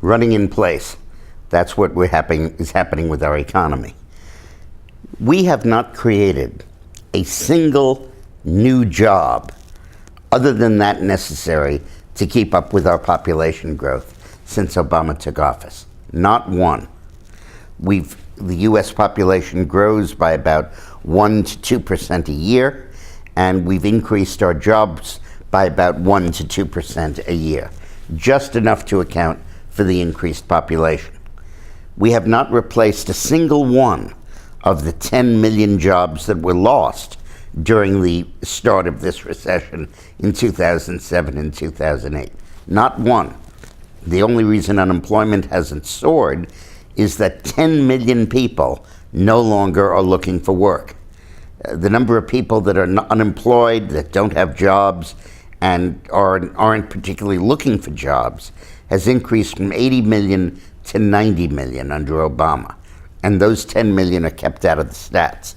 running in place. That's what is happening with our economy. We have not created a single new job other than that necessary to keep up with our population growth since Obama took office. Not one. The U.S. population grows by about 1 to 2% a year, and we've increased our jobs by about 1 to 2% a year, just enough to account for the increased population. We have not replaced a single one of the 10 million jobs that were lost during the start of this recession in 2007 and 2008. Not one. The only reason unemployment hasn't soared is that 10 million people no longer are looking for work. The number of people that are unemployed, that don't have jobs, and aren't particularly looking for jobs has increased from 80 million to 90 million under Obama. And those 10 million are kept out of the stats.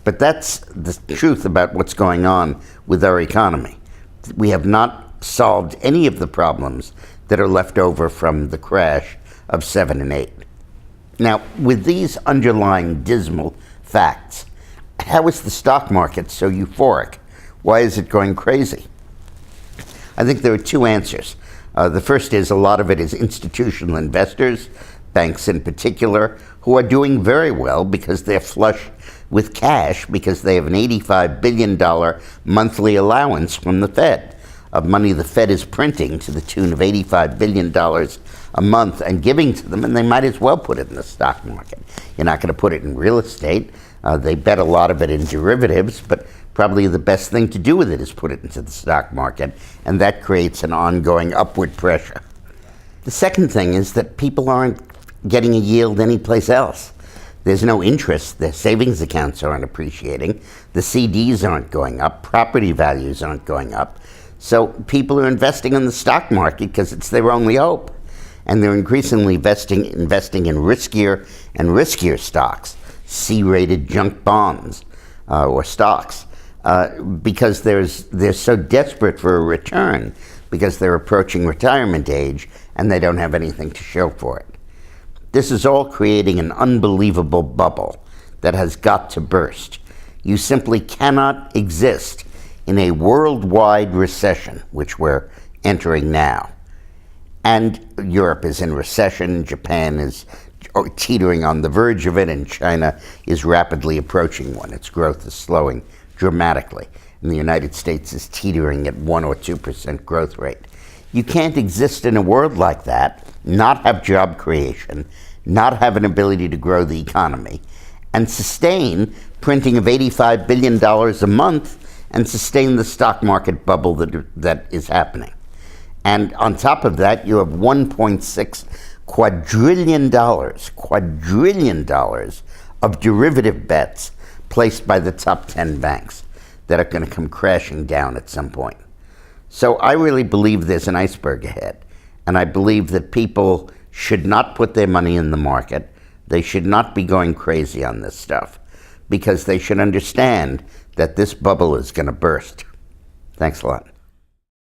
But that's the truth about what's going on with our economy. We have not solved any of the problems that are left over from the crash of 7 and 8. Now, with these underlying dismal facts, how is the stock market so euphoric? Why is it going crazy? I think there are two answers. The first is a lot of it is institutional investors, banks in particular, who are doing very well because they're flush with cash because they have an $85 billion monthly allowance from the Fed, of money the Fed is printing to the tune of $85 billion a month and giving to them, and they might as well put it in the stock market. You're not going to put it in real estate. They bet a lot of it in derivatives, but probably the best thing to do with it is put it into the stock market, and that creates an ongoing upward pressure. The second thing is that people aren't getting a yield anyplace else. There's no interest. Their savings accounts aren't appreciating. The CDs aren't going up. Property values aren't going up. So people are investing in the stock market because it's their only hope. And they're increasingly investing in riskier and riskier stocks, C-rated junk bonds or stocks, because they're so desperate for a return because they're approaching retirement age and they don't have anything to show for it. This is all creating an unbelievable bubble that has got to burst. You simply cannot exist in a worldwide recession, which we're entering now. And Europe is in recession, Japan is teetering on the verge of it, and China is rapidly approaching one. Its growth is slowing dramatically, and the United States is teetering at 1 or 2% growth rate. You can't exist in a world like that, not have job creation, not have an ability to grow the economy, and sustain printing of $85 billion a month and sustain the stock market bubble that is happening. And on top of that, you have $1.6 quadrillion of derivative bets placed by the top 10 banks that are going to come crashing down at some point. So I really believe there's an iceberg ahead. And I believe that people should not put their money in the market. They should not be going crazy on this stuff because they should understand that this bubble is going to burst. Thanks a lot.